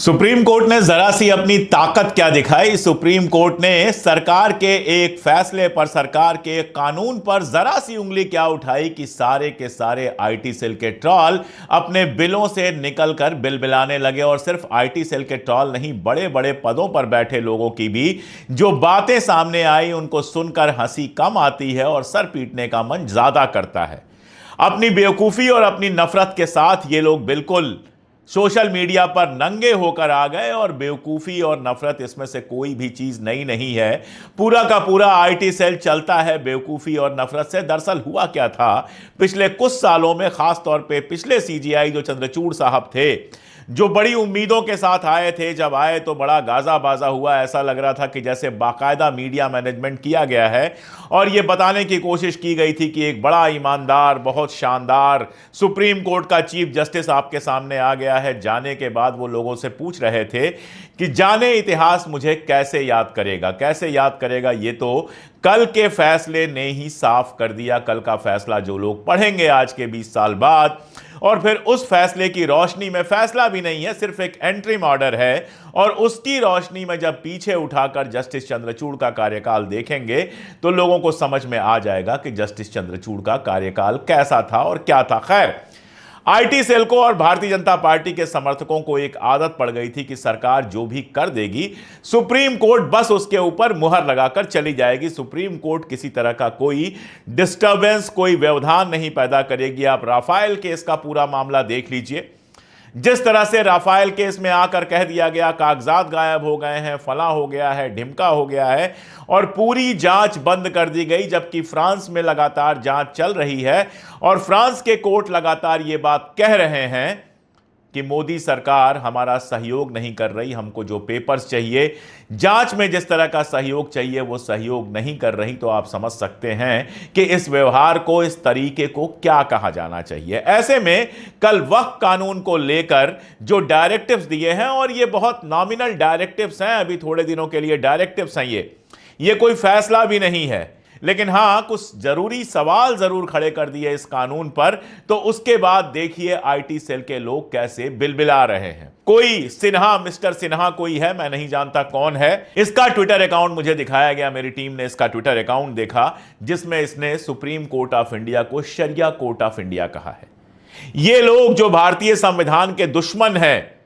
Supreme court ने जरा सी अपनी ताकत क्या दिखाई। सुप्रीम कोर्ट ने सरकार के एक फैसले पर, सरकार के एक कानून पर जरा सी उंगली क्या उठाई कि सारे के सारे आईटी सेल के ट्रॉल अपने बिलों से निकलकर बिलबिलाने लगे। और सिर्फ आईटी सेल के ट्रॉल नहीं, बड़े बड़े पदों पर बैठे लोगों की भी जो बातें सामने आई उनको सुनकर हंसी कम आती है और सर पीटने का मन ज्यादा करता है। अपनी बेवकूफी और अपनी नफरत के साथ ये लोग बिल्कुल सोशल मीडिया पर नंगे होकर आ गए। और बेवकूफ़ी और नफरत, इसमें से कोई भी चीज़ नई नहीं है। पूरा का पूरा आईटी सेल चलता है बेवकूफ़ी और नफरत से। दरअसल हुआ क्या था, पिछले कुछ सालों में, खास तौर पे पिछले सीजीआई जो चंद्रचूड़ साहब थे, जो बड़ी उम्मीदों के साथ आए थे, जब आए तो बड़ा गाजा बाजा हुआ। ऐसा लग रहा था कि जैसे बाकायदा मीडिया मैनेजमेंट किया गया है और यह बताने की कोशिश की गई थी कि एक बड़ा ईमानदार, बहुत शानदार सुप्रीम कोर्ट का चीफ जस्टिस आपके सामने आ गया है। जाने के बाद वो लोगों से पूछ रहे थे कि जाने इतिहास मुझे कैसे याद करेगा, कैसे याद करेगा। ये तो कल के फैसले ने ही साफ कर दिया। कल का फैसला जो लोग पढ़ेंगे आज के 20 साल बाद, और फिर उस फैसले की रोशनी में, फैसला भी नहीं है, सिर्फ एक एंट्रीम ऑर्डर है, और उसकी रोशनी में जब पीछे उठाकर जस्टिस चंद्रचूड़ का कार्यकाल देखेंगे तो लोगों को समझ में आ जाएगा कि जस्टिस चंद्रचूड़ का कार्यकाल कैसा था और क्या था। खैर, आईटी सेल को और भारतीय जनता पार्टी के समर्थकों को एक आदत पड़ गई थी कि सरकार जो भी कर देगी, सुप्रीम कोर्ट बस उसके ऊपर मुहर लगाकर चली जाएगी। सुप्रीम कोर्ट किसी तरह का कोई डिस्टरबेंस, कोई व्यवधान नहीं पैदा करेगी। आप राफेल केस का पूरा मामला देख लीजिए। जिस तरह से राफेल केस में आकर कह दिया गया कागजात गायब हो गए हैं, फला हो गया है, ढिमका हो गया है, और पूरी जांच बंद कर दी गई, जबकि फ्रांस में लगातार जांच चल रही है और फ्रांस के कोर्ट लगातार ये बात कह रहे हैं कि मोदी सरकार हमारा सहयोग नहीं कर रही, हमको जो पेपर्स चाहिए, जांच में जिस तरह का सहयोग चाहिए वो सहयोग नहीं कर रही। तो आप समझ सकते हैं कि इस व्यवहार को, इस तरीके को क्या कहा जाना चाहिए। ऐसे में कल वक्फ कानून को लेकर जो डायरेक्टिव्स दिए हैं, और ये बहुत नॉमिनल डायरेक्टिव्स हैं, अभी थोड़े दिनों के लिए डायरेक्टिव्स हैं, ये कोई फैसला भी नहीं है, लेकिन हां कुछ जरूरी सवाल जरूर खड़े कर दिए इस कानून पर। तो उसके बाद देखिए आईटी सेल के लोग कैसे बिलबिला रहे हैं। कोई सिन्हा, मिस्टर सिन्हा कोई है, मैं नहीं जानता कौन है, इसका ट्विटर अकाउंट मुझे दिखाया गया, मेरी टीम ने इसका ट्विटर अकाउंट देखा, जिसमें इसने सुप्रीम कोर्ट ऑफ इंडिया को शरिया कोर्ट ऑफ इंडिया कहा है। ये लोग जो भारतीय संविधान के दुश्मन हैं,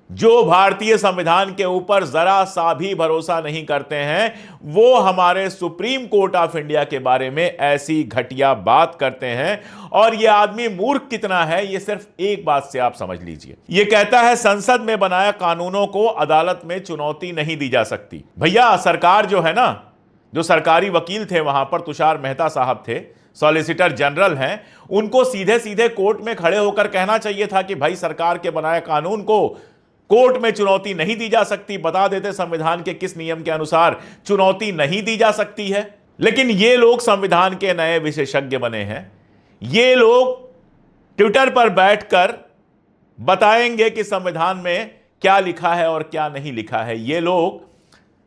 जो भारतीय संविधान के ऊपर जरा सा भी भरोसा नहीं करते हैं, वो हमारे सुप्रीम कोर्ट ऑफ इंडिया के बारे में ऐसी घटिया बात करते हैं। और ये आदमी मूर्ख कितना है, ये सिर्फ एक बात से आप समझ लीजिए। ये कहता है संसद में बनाया कानूनों को अदालत में चुनौती नहीं दी जा सकती। भैया, सरकार जो है ना, जो सरकारी वकील थे वहां पर, तुषार मेहता साहब थे, सॉलिसिटर जनरल हैं, उनको सीधे सीधे कोर्ट में खड़े होकर कहना चाहिए था कि भाई सरकार के बनाए कानून को कोर्ट में चुनौती नहीं दी जा सकती। बता देते संविधान के किस नियम के अनुसार चुनौती नहीं दी जा सकती है। लेकिन ये लोग संविधान के नए विशेषज्ञ बने हैं। ये लोग ट्विटर पर बैठकर बताएंगे कि संविधान में क्या लिखा है और क्या नहीं लिखा है। ये लोग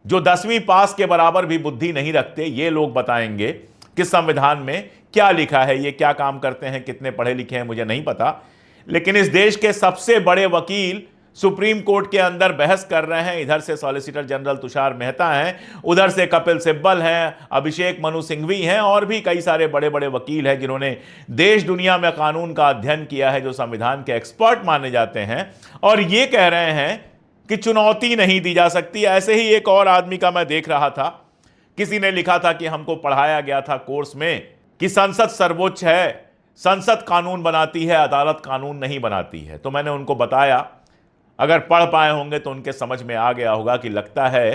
जो 10वीं पास के बराबर भी बुद्धि नहीं रखते, ये लोग बताएंगे कि संविधान में क्या लिखा है। ये क्या काम करते हैं, कितने पढ़े लिखे हैं, मुझे नहीं पता, लेकिन इस देश के सबसे बड़े वकील सुप्रीम कोर्ट के अंदर बहस कर रहे हैं। इधर से सॉलिसिटर जनरल तुषार मेहता हैं, उधर से कपिल सिब्बल हैं, अभिषेक मनु सिंघवी हैं, और भी कई सारे बड़े बड़े वकील हैं जिन्होंने देश दुनिया में कानून का अध्ययन किया है, जो संविधान के एक्सपर्ट माने जाते हैं, और ये कह रहे हैं कि चुनौती नहीं दी जा सकती। ऐसे ही एक और आदमी का मैं देख रहा था, किसी ने लिखा था कि हमको पढ़ाया गया था कोर्स में कि संसद सर्वोच्च है, संसद कानून बनाती है, अदालत कानून नहीं बनाती है। तो मैंने उनको बताया, अगर पढ़ पाए होंगे तो उनके समझ में आ गया होगा कि लगता है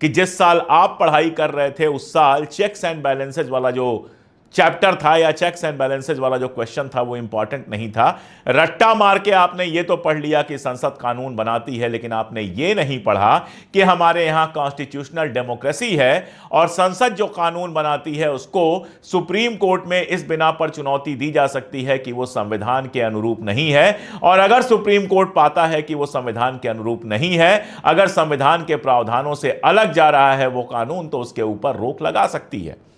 कि जिस साल आप पढ़ाई कर रहे थे उस साल चेक्स एंड बैलेंसेज वाला जो चैप्टर था, या चेक्स एंड बैलेंसेज वाला जो क्वेश्चन था, वो इंपॉर्टेंट नहीं था। रट्टा मार के आपने ये तो पढ़ लिया कि संसद कानून बनाती है, लेकिन आपने ये नहीं पढ़ा कि हमारे यहाँ कॉन्स्टिट्यूशनल डेमोक्रेसी है, और संसद जो कानून बनाती है उसको सुप्रीम कोर्ट में इस बिना पर चुनौती दी जा सकती है कि वो संविधान के अनुरूप नहीं है। और अगर सुप्रीम कोर्ट पाता है कि वो संविधान के अनुरूप नहीं है, अगर संविधान के प्रावधानों से अलग जा रहा है वो कानून, तो उसके ऊपर रोक लगा सकती है।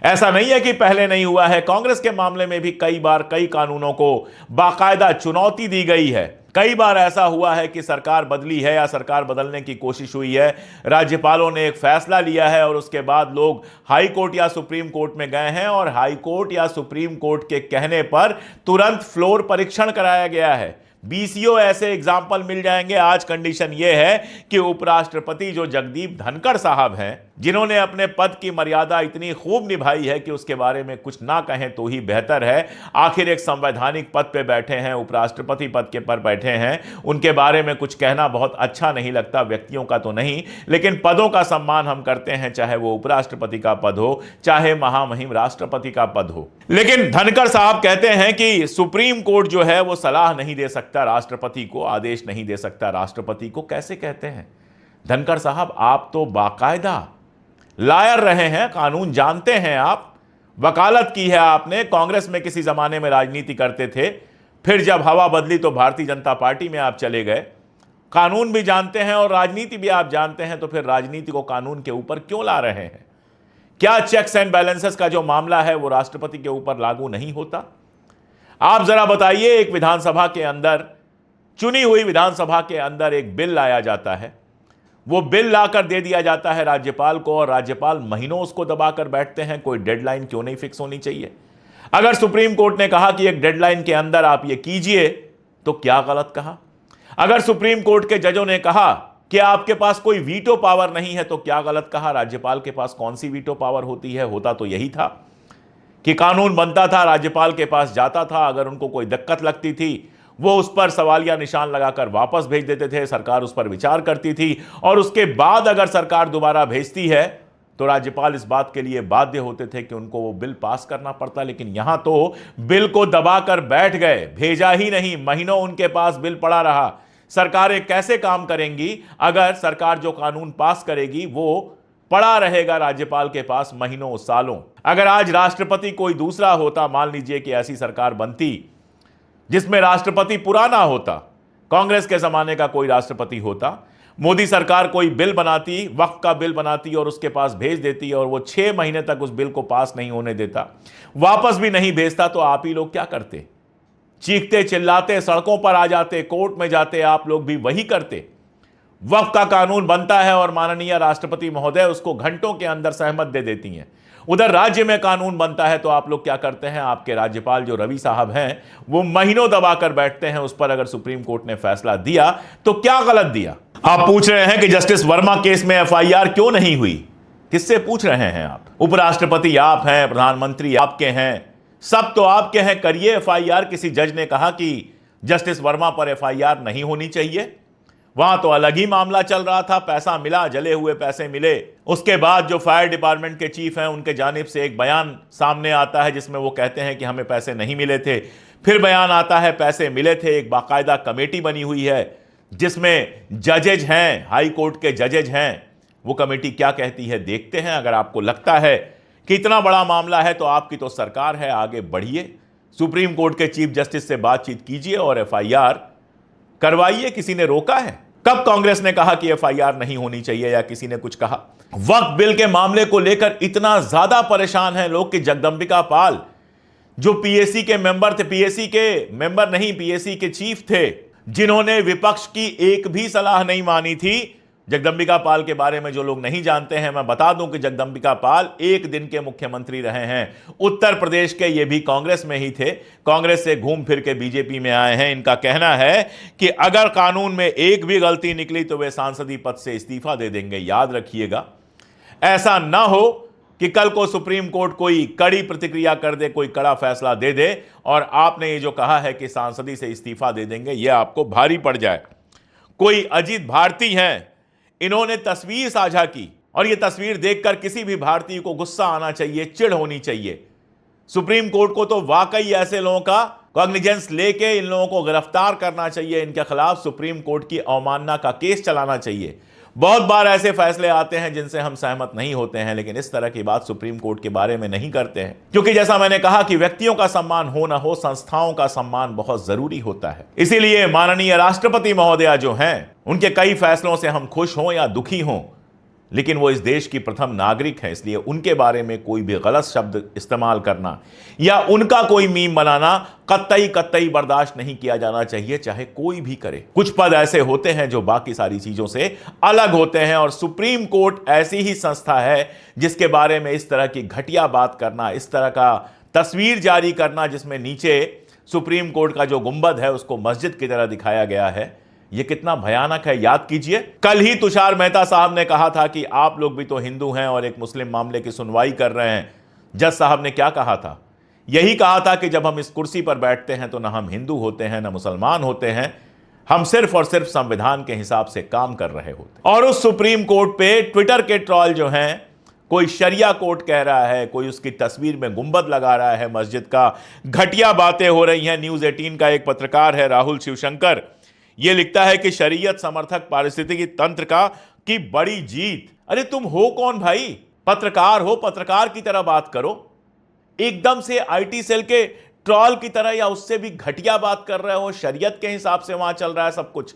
ऐसा नहीं है कि पहले नहीं हुआ है, कांग्रेस के मामले में भी कई बार कई कानूनों को बाकायदा चुनौती दी गई है। कई बार ऐसा हुआ है कि सरकार बदली है या सरकार बदलने की कोशिश हुई है, राज्यपालों ने एक फैसला लिया है और उसके बाद लोग हाई कोर्ट या सुप्रीम कोर्ट में गए हैं और हाई कोर्ट या सुप्रीम कोर्ट के कहने पर तुरंत फ्लोर परीक्षण कराया गया है। 20 ऐसे एग्जाम्पल मिल जाएंगे। आज कंडीशन यह है कि उपराष्ट्रपति जो जगदीप धनखड़ साहब हैं, जिन्होंने अपने पद की मर्यादा इतनी खूब निभाई है कि उसके बारे में कुछ ना कहें तो ही बेहतर है। आखिर एक संवैधानिक पद पे बैठे हैं, उपराष्ट्रपति पद के पर बैठे हैं, उनके बारे में कुछ कहना बहुत अच्छा नहीं लगता, व्यक्तियों का तो नहीं, लेकिन पदों का सम्मान हम करते हैं, चाहे वो उपराष्ट्रपति का पद हो, चाहे महामहिम राष्ट्रपति का पद हो। लेकिन धनखड़ साहब कहते हैं कि सुप्रीम कोर्ट जो है वो सलाह नहीं दे सकता राष्ट्रपति को, आदेश नहीं दे सकता राष्ट्रपति को। कैसे कहते हैं धनखड़ साहब? आप तो बाकायदा लायर रहे हैं, कानून जानते हैं, आप वकालत की है आपने, कांग्रेस में किसी जमाने में राजनीति करते थे, फिर जब हवा बदली तो भारतीय जनता पार्टी में आप चले गए। कानून भी जानते हैं और राजनीति भी आप जानते हैं, तो फिर राजनीति को कानून के ऊपर क्यों ला रहे हैं? क्या चेक्स एंड बैलेंसेस का जो मामला है वो राष्ट्रपति के ऊपर लागू नहीं होता? आप जरा बताइए, एक विधानसभा के अंदर, चुनी हुई विधानसभा के अंदर एक बिल लाया जाता है, वो बिल लाकर दे दिया जाता है राज्यपाल को और राज्यपाल महीनों उसको दबाकर बैठते हैं। कोई डेडलाइन क्यों नहीं फिक्स होनी चाहिए? अगर सुप्रीम कोर्ट ने कहा कि एक डेडलाइन के अंदर आप ये कीजिए, तो क्या गलत कहा? अगर सुप्रीम कोर्ट के जजों ने कहा कि आपके पास कोई वीटो पावर नहीं है, तो क्या गलत कहा? राज्यपाल के पास कौन सी वीटो पावर होती है? होता तो यही था कि कानून बनता था, राज्यपाल के पास जाता था, अगर उनको कोई दिक्कत लगती थी वो उस पर सवालिया निशान लगाकर वापस भेज देते थे, सरकार उस पर विचार करती थी और उसके बाद अगर सरकार दोबारा भेजती है तो राज्यपाल इस बात के लिए बाध्य होते थे कि उनको वो बिल पास करना पड़ता। लेकिन यहां तो बिल को दबाकर बैठ गए, भेजा ही नहीं, महीनों उनके पास बिल पड़ा रहा। सरकारें कैसे काम करेंगी अगर सरकार जो कानून पास करेगी वो पड़ा रहेगा राज्यपाल के पास महीनों सालों? अगर आज राष्ट्रपति कोई दूसरा होता, मान लीजिए कि ऐसी सरकार बनती जिसमें राष्ट्रपति पुराना होता, कांग्रेस के जमाने का कोई राष्ट्रपति होता, मोदी सरकार कोई बिल बनाती, वक्फ का बिल बनाती और उसके पास भेज देती और वो 6 महीने तक उस बिल को पास नहीं होने देता, वापस भी नहीं भेजता, तो आप ही लोग क्या करते? चीखते चिल्लाते सड़कों पर आ जाते, कोर्ट में जाते, आप लोग भी वही करते। वक्फ का कानून बनता है और माननीय राष्ट्रपति महोदय उसको घंटों के अंदर सहमत दे देती हैं। उधर राज्य में कानून बनता है तो आप लोग क्या करते हैं? आपके राज्यपाल जो रवि साहब हैं वो महीनों दबाकर बैठते हैं उस पर। अगर सुप्रीम कोर्ट ने फैसला दिया तो क्या गलत दिया? आप पूछ रहे हैं कि जस्टिस वर्मा केस में एफआईआर क्यों नहीं हुई? किससे पूछ रहे हैं आप? उपराष्ट्रपति आप हैं, प्रधानमंत्री आपके हैं, सब तो आपके हैं, करिए एफआईआर। किसी जज ने कहा कि जस्टिस वर्मा पर एफआईआर नहीं होनी चाहिए? वहां तो अलग ही मामला चल रहा था, पैसा मिला, जले हुए पैसे मिले। उसके बाद जो फायर डिपार्टमेंट के चीफ हैं उनके जानिब से एक बयान सामने आता है जिसमें वो कहते हैं कि हमें पैसे नहीं मिले थे। फिर बयान आता है पैसे मिले थे। एक बाकायदा कमेटी बनी हुई है जिसमें जजेज हैं, हाई कोर्ट के जजेज हैं। वो कमेटी क्या कहती है देखते हैं। अगर आपको लगता है कि इतना बड़ा मामला है तो आपकी तो सरकार है, आगे बढ़िए, सुप्रीम कोर्ट के चीफ जस्टिस से बातचीत कीजिए और एफआईआर करवाइए। किसी ने रोका है? कब कांग्रेस ने कहा कि एफआईआर नहीं होनी चाहिए या किसी ने कुछ कहा? वक्फ बिल के मामले को लेकर इतना ज्यादा परेशान हैं लोग कि जगदंबिका पाल जो पीएसी के मेंबर थे, पीएसी के मेंबर नहीं, पीएसी के चीफ थे, जिन्होंने विपक्ष की एक भी सलाह नहीं मानी थी। जगदंबिका पाल के बारे में जो लोग नहीं जानते हैं, मैं बता दूं कि जगदंबिका पाल 1 दिन के मुख्यमंत्री रहे हैं उत्तर प्रदेश के। ये भी कांग्रेस में ही थे, कांग्रेस से घूम फिर के बीजेपी में आए हैं। इनका कहना है कि अगर कानून में एक भी गलती निकली तो वे सांसदी पद से इस्तीफा दे देंगे। याद रखिएगा, ऐसा ना हो कि कल को सुप्रीम कोर्ट कोई कड़ी प्रतिक्रिया कर दे, कोई कड़ा फैसला दे दे और आपने ये जो कहा है कि सांसदी से इस्तीफा दे देंगे, यह आपको भारी पड़ जाए। कोई अजीत भारती हैं, इन्होंने तस्वीर साझा की और यह तस्वीर देखकर किसी भी भारतीय को गुस्सा आना चाहिए, चिढ़ होनी चाहिए। सुप्रीम कोर्ट को तो वाकई ऐसे लोगों का कॉग्निजेंस लेके इन लोगों को गिरफ्तार करना चाहिए, इनके खिलाफ सुप्रीम कोर्ट की अवमानना का केस चलाना चाहिए। बहुत बार ऐसे फैसले आते हैं जिनसे हम सहमत नहीं होते हैं, लेकिन इस तरह की बात सुप्रीम कोर्ट के बारे में नहीं करते हैं, क्योंकि जैसा मैंने कहा कि व्यक्तियों का सम्मान हो ना हो, संस्थाओं का सम्मान बहुत जरूरी होता है। इसीलिए माननीय राष्ट्रपति महोदया जो हैं, उनके कई फैसलों से हम खुश हों या दुखी हों, लेकिन वो इस देश की प्रथम नागरिक हैं, इसलिए उनके बारे में कोई भी गलत शब्द इस्तेमाल करना या उनका कोई मीम बनाना कतई बर्दाश्त नहीं किया जाना चाहिए, चाहे कोई भी करे। कुछ पद ऐसे होते हैं जो बाकी सारी चीजों से अलग होते हैं, और सुप्रीम कोर्ट ऐसी ही संस्था है जिसके बारे में इस तरह की घटिया बात करना, इस तरह का तस्वीर जारी करना जिसमें नीचे सुप्रीम कोर्ट का जो गुंबद है उसको मस्जिद की तरह दिखाया गया है, यह कितना भयानक है। याद कीजिए, कल ही तुषार मेहता साहब ने कहा था कि आप लोग भी तो हिंदू हैं और एक मुस्लिम मामले की सुनवाई कर रहे हैं। जज साहब ने क्या कहा था? यही कहा था कि जब हम इस कुर्सी पर बैठते हैं तो ना हम हिंदू होते हैं ना मुसलमान होते हैं, हम सिर्फ और सिर्फ संविधान के हिसाब से काम कर रहे होते। और उस सुप्रीम कोर्ट पे ट्विटर के ट्रॉल जो हैं, कोई शरिया कोर्ट कह रहा है, कोई उसकी तस्वीर में गुंबद लगा रहा है मस्जिद का, घटिया बातें हो रही हैं। न्यूज 18 का एक पत्रकार है राहुल शिवशंकर, यह लिखता है कि शरीयत समर्थक पारिस्थितिकी तंत्र की बड़ी जीत। अरे तुम हो कौन भाई? पत्रकार हो, पत्रकार की तरह बात करो। एकदम से आईटी सेल के ट्रॉल की तरह या उससे भी घटिया बात कर रहे हो। शरीयत के हिसाब से वहां चल रहा है सब कुछ,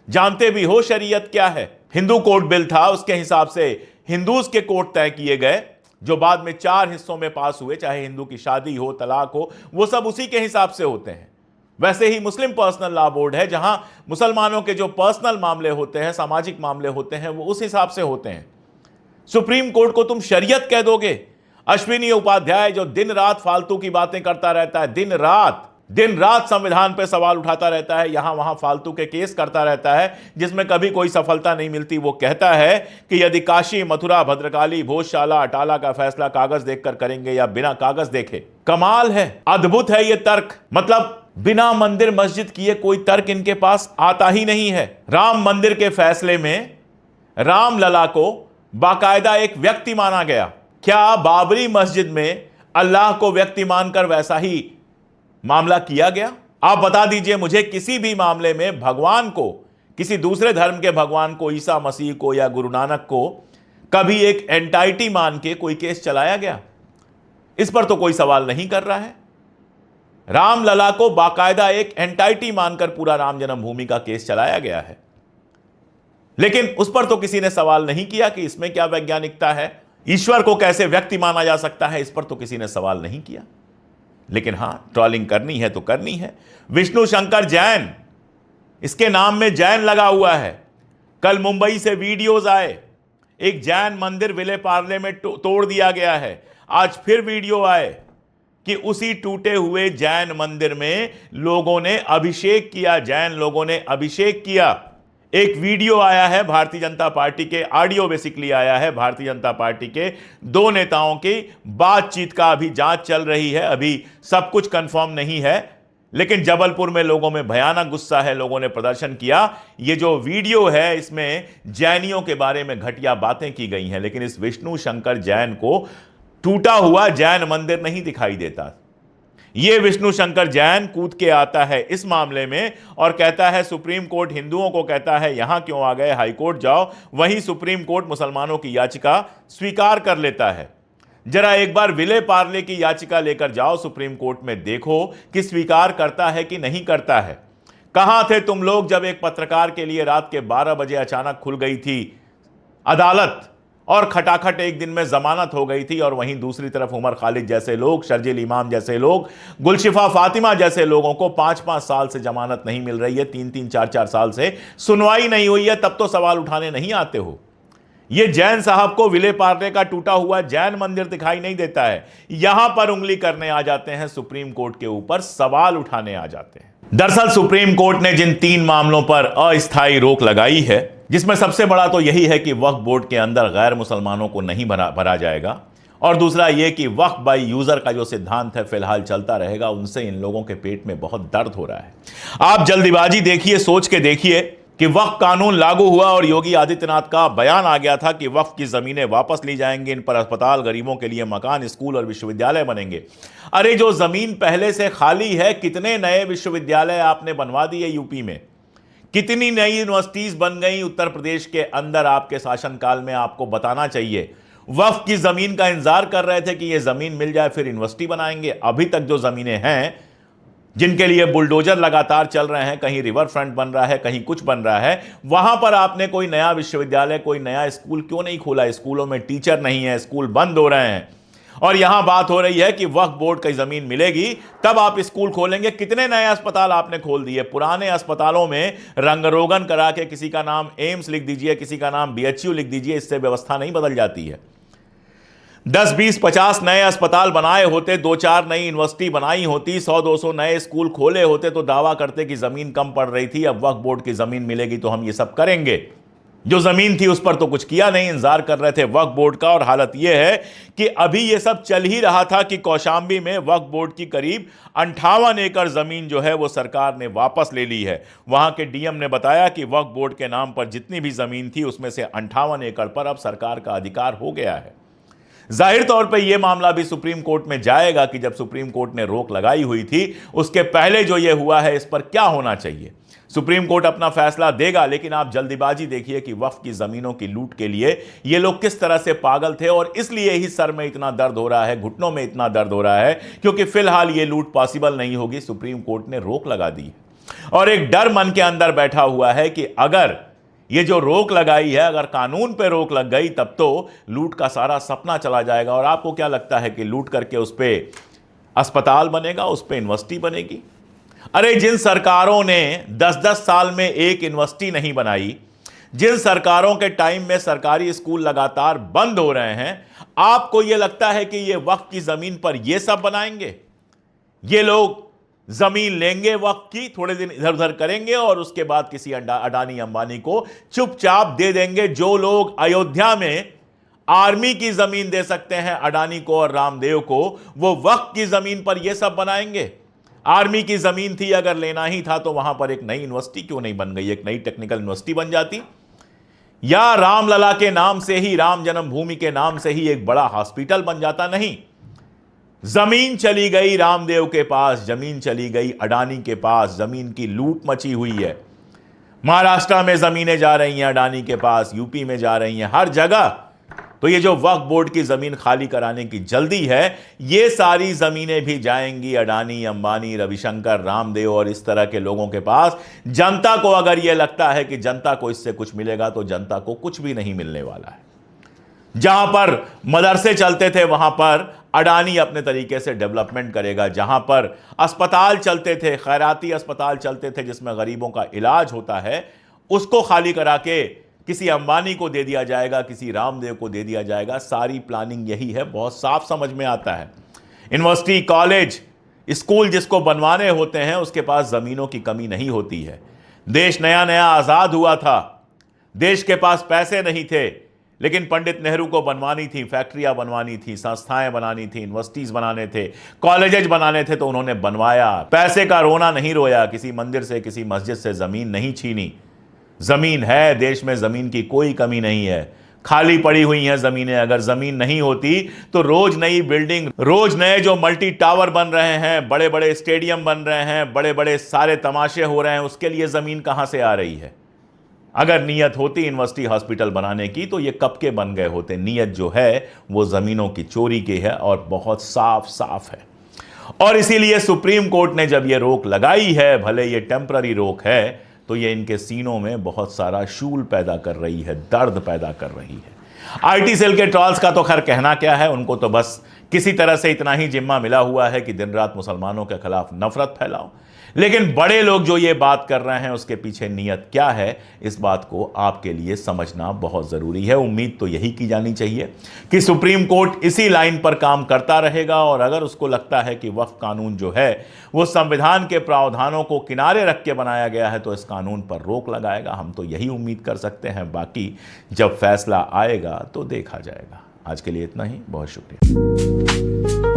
जानते भी हो शरीयत क्या है। हिंदू कोड बिल था, उसके हिसाब से हिंदूज के कोड तय किए गए जो बाद में 4 हिस्सों में पास हुए, चाहे हिंदू की शादी हो, तलाक हो, वो सब उसी के हिसाब से होते हैं। वैसे ही मुस्लिम पर्सनल लॉ बोर्ड है, जहां मुसलमानों के जो पर्सनल मामले होते हैं, सामाजिक मामले होते हैं, वो उस हिसाब से होते हैं। सुप्रीम कोर्ट को तुम शरीयत कह दोगे? अश्विनी उपाध्याय जो दिन रात फालतू की बातें करता रहता है, दिन रात संविधान पे सवाल उठाता रहता है, यहां वहां फालतू के केस करता रहता है जिसमें कभी कोई सफलता नहीं मिलती। वो कहता है कि यदि काशी, मथुरा, भद्रकाली, भोजशाला, अटाला का फैसला कागज देखकर करेंगे या बिना कागज देखे। कमाल है, अद्भुत है ये तर्क। मतलब बिना मंदिर मस्जिद किए कोई तर्क इनके पास आता ही नहीं है। राम मंदिर के फैसले में रामलला को बाकायदा एक व्यक्ति माना गया। क्या बाबरी मस्जिद में अल्लाह को व्यक्ति मानकर वैसा ही मामला किया गया? आप बता दीजिए मुझे, किसी भी मामले में भगवान को, किसी दूसरे धर्म के भगवान को, ईसा मसीह को या गुरु नानक को कभी एक एंटाइटी मान के कोई केस चलाया गया? इस पर तो कोई सवाल नहीं कर रहा है। रामलला को बाकायदा एक एंटाइटी मानकर पूरा राम जन्मभूमि का केस चलाया गया है, लेकिन उस पर तो किसी ने सवाल नहीं किया कि इसमें क्या वैज्ञानिकता है। ईश्वर को कैसे व्यक्ति माना जा सकता है, इस पर तो किसी ने सवाल नहीं किया। लेकिन हां, ट्रोलिंग करनी है तो करनी है। विष्णु शंकर जैन, इसके नाम में जैन लगा हुआ है। कल मुंबई से वीडियोस आए, एक जैन मंदिर विले पार्ले में तोड़ दिया गया है। आज फिर वीडियो आए कि उसी टूटे हुए जैन मंदिर में लोगों ने अभिषेक किया, जैन लोगों ने अभिषेक किया। एक वीडियो आया है भारतीय जनता पार्टी के, ऑडियो बेसिकली आया है भारतीय जनता पार्टी के 2 नेताओं की बातचीत का। अभी जांच चल रही है, अभी सब कुछ कंफर्म नहीं है, लेकिन जबलपुर में लोगों में भयानक गुस्सा है, लोगों ने प्रदर्शन किया। ये जो वीडियो है इसमें जैनियों के बारे में घटिया बातें की गई हैं, लेकिन इस विष्णु शंकर जैन को टूटा हुआ जैन मंदिर नहीं दिखाई देता। यह विष्णु शंकर जैन कूद के आता है इस मामले में और कहता है सुप्रीम कोर्ट हिंदुओं को कहता है यहां क्यों आ गए, हाई कोर्ट जाओ। वहीं सुप्रीम कोर्ट मुसलमानों की याचिका स्वीकार कर लेता है। जरा एक बार विले पार्ले की याचिका लेकर जाओ सुप्रीम कोर्ट में, देखो कि स्वीकार करता है कि नहीं करता है। कहां थे तुम लोग जब एक पत्रकार के लिए रात के 12 बजे अचानक खुल गई थी अदालत और खटाखट एक दिन में जमानत हो गई थी, और वहीं दूसरी तरफ उमर खालिद जैसे लोग, शर्जील इमाम जैसे लोग, गुलशिफा फातिमा जैसे लोगों को 5-5 साल से जमानत नहीं मिल रही है, 3-3, 4-4 साल से सुनवाई नहीं हुई है, तब तो सवाल उठाने नहीं आते हो। ये जैन साहब को विले पार्ले का टूटा हुआ जैन मंदिर दिखाई नहीं देता है, यहां पर उंगली करने आ जाते हैं, सुप्रीम कोर्ट के ऊपर सवाल उठाने आ जाते हैं। दरअसल सुप्रीम कोर्ट ने जिन 3 मामलों पर अस्थायी रोक लगाई है, जिसमें सबसे बड़ा तो यही है कि वक्फ बोर्ड के अंदर गैर मुसलमानों को नहीं भरा जाएगा, और दूसरा यह कि वक्फ बाय यूजर का जो सिद्धांत है फिलहाल चलता रहेगा। उनसे इन लोगों के पेट में बहुत दर्द हो रहा है। आप जल्दीबाजी देखिए, सोच के देखिए कि वक्फ कानून लागू हुआ और योगी आदित्यनाथ का बयान आ गया था कि वक्फ की जमीनें वापस ली जाएंगी, इन पर अस्पताल, गरीबों के लिए मकान, स्कूल और विश्वविद्यालय बनेंगे। अरे जो जमीन पहले से खाली है, कितने नए विश्वविद्यालय आपने बनवा दिए यूपी में, कितनी नई यूनिवर्सिटीज बन गई उत्तर प्रदेश के अंदर आपके शासनकाल में, आपको बताना चाहिए। वक्फ की जमीन का इंतजार कर रहे थे कि यह जमीन मिल जाए फिर यूनिवर्सिटी बनाएंगे। अभी तक जो जमीनें हैं जिनके लिए बुलडोजर लगातार चल रहे हैं, कहीं रिवर फ्रंट बन रहा है, कहीं कुछ बन रहा है, वहां पर आपने कोई नया विश्वविद्यालय, कोई नया स्कूल क्यों नहीं खोला? स्कूलों में टीचर नहीं है, स्कूल बंद हो रहे हैं, और यहां बात हो रही है कि वक्फ बोर्ड की जमीन मिलेगी तब आप स्कूल खोलेंगे। कितने नए अस्पताल आपने खोल दिए? पुराने अस्पतालों में रंगरोगन करा के किसी का नाम एम्स लिख दीजिए, किसी का नाम बीएचयू लिख दीजिए, इससे व्यवस्था नहीं बदल जाती है। 10, 20, 50 नए अस्पताल बनाए होते, 2-4 नई यूनिवर्सिटी बनाई होती, 100-200 नए स्कूल खोले होते तो दावा करते कि जमीन कम पड़ रही थी, अब वक्फ बोर्ड की जमीन मिलेगी तो हम ये सब करेंगे। जो जमीन थी उस पर तो कुछ किया नहीं, इंतजार कर रहे थे वक्फ बोर्ड का। और हालत यह है कि अभी यह सब चल ही रहा था कि कौशांबी में वक्फ बोर्ड की करीब 58 एकड़ जमीन जो है वो सरकार ने वापस ले ली है। वहां के डीएम ने बताया कि वक्फ बोर्ड के नाम पर जितनी भी जमीन थी उसमें से 58 एकड़ पर अब सरकार का अधिकार हो गया है। जाहिर तौर पे यह मामला भी सुप्रीम कोर्ट में जाएगा कि जब सुप्रीम कोर्ट ने रोक लगाई हुई थी उसके पहले जो यह हुआ है इस पर क्या होना चाहिए। सुप्रीम कोर्ट अपना फैसला देगा, लेकिन आप जल्दीबाजी देखिए कि वक्फ की जमीनों की लूट के लिए ये लोग किस तरह से पागल थे, और इसलिए ही सर में इतना दर्द हो रहा है, घुटनों में इतना दर्द हो रहा है, क्योंकि फिलहाल ये लूट पॉसिबल नहीं होगी। सुप्रीम कोर्ट ने रोक लगा दी और एक डर मन के अंदर बैठा हुआ है कि अगर ये जो रोक लगाई है, अगर कानून पे रोक लग गई तब तो लूट का सारा सपना चला जाएगा। और आपको क्या लगता है कि लूट करके उस पर अस्पताल बनेगा, उस पर यूनिवर्सिटी बनेगी? अरे जिन सरकारों ने 10-10 साल में एक यूनिवर्सिटी नहीं बनाई, जिन सरकारों के टाइम में सरकारी स्कूल लगातार बंद हो रहे हैं, आपको यह लगता है कि ये वक्फ की जमीन पर ये सब बनाएंगे? ये लोग जमीन लेंगे वक्फ की, थोड़े दिन इधर उधर करेंगे और उसके बाद किसी अडानी अंबानी को चुपचाप दे देंगे। जो लोग अयोध्या में आर्मी की जमीन दे सकते हैं अडानी को और रामदेव को, वो वक्फ की जमीन पर यह सब बनाएंगे। आर्मी की जमीन थी, अगर लेना ही था तो वहां पर एक नई यूनिवर्सिटी क्यों नहीं बन गई? एक नई टेक्निकल यूनिवर्सिटी बन जाती, या रामलला के नाम से ही, राम जन्मभूमि के नाम से ही एक बड़ा हॉस्पिटल बन जाता। नहीं, जमीन चली गई रामदेव के पास, जमीन चली गई अडानी के पास, जमीन की लूट मची हुई है। महाराष्ट्र में जमीनें जा रही हैं अडानी के पास, यूपी में जा रही हैं, हर जगह। तो ये जो वक्फ बोर्ड की जमीन खाली कराने की जल्दी है, ये सारी जमीनें भी जाएंगी अडानी, अंबानी, रविशंकर, रामदेव और इस तरह के लोगों के पास। जनता को अगर यह लगता है कि जनता को इससे कुछ मिलेगा, तो जनता को कुछ भी नहीं मिलने वाला है। जहां पर मदरसे चलते थे वहां पर अडानी अपने तरीके से डेवलपमेंट करेगा। जहां पर अस्पताल चलते थे, खैराती अस्पताल चलते थे जिसमें गरीबों का इलाज होता है, उसको खाली करा के किसी अंबानी को दे दिया जाएगा, किसी रामदेव को दे दिया जाएगा। सारी प्लानिंग यही है, बहुत साफ समझ में आता है। यूनिवर्सिटी, कॉलेज, स्कूल जिसको बनवाने होते हैं उसके पास जमीनों की कमी नहीं होती है। देश नया नया आजाद हुआ था, देश के पास पैसे नहीं थे, लेकिन पंडित नेहरू को बनवानी थी, फैक्ट्रियां बनवानी थी, संस्थाएं बनानी थी, यूनिवर्सिटीज बनाने थे, कॉलेजेस बनाने थे, तो उन्होंने बनवाया। पैसे का रोना नहीं रोया, किसी मंदिर से, किसी मस्जिद से जमीन नहीं छीनी। जमीन है देश में, जमीन की कोई कमी नहीं है, खाली पड़ी हुई हैं जमीनें। अगर जमीन नहीं होती तो रोज नई बिल्डिंग, रोज नए जो मल्टी टावर बन रहे हैं, बड़े बड़े स्टेडियम बन रहे हैं, बड़े बड़े सारे तमाशे हो रहे हैं, उसके लिए जमीन कहां से आ रही है? अगर नीयत होती यूनिवर्सिटी, हॉस्पिटल बनाने की तो ये कब के बन गए होते। नीयत जो है वो जमीनों की चोरी की है और बहुत साफ साफ है। और इसीलिए सुप्रीम कोर्ट ने जब ये रोक लगाई है, भले ये टेम्पररी रोक है, तो ये इनके सीनों में बहुत सारा शूल पैदा कर रही है, दर्द पैदा कर रही है। आईटी सेल के ट्रॉल्स का तो खैर कहना क्या है, उनको तो बस किसी तरह से इतना ही जिम्मा मिला हुआ है कि दिन रात मुसलमानों के खिलाफ नफरत फैलाओ। लेकिन बड़े लोग जो ये बात कर रहे हैं उसके पीछे नीयत क्या है, इस बात को आपके लिए समझना बहुत जरूरी है। उम्मीद तो यही की जानी चाहिए कि सुप्रीम कोर्ट इसी लाइन पर काम करता रहेगा, और अगर उसको लगता है कि वक्फ कानून जो है वो संविधान के प्रावधानों को किनारे रख के बनाया गया है, तो इस कानून पर रोक लगाएगा। हम तो यही उम्मीद कर सकते हैं, बाकी जब फैसला आएगा तो देखा जाएगा। आज के लिए इतना ही, बहुत शुक्रिया।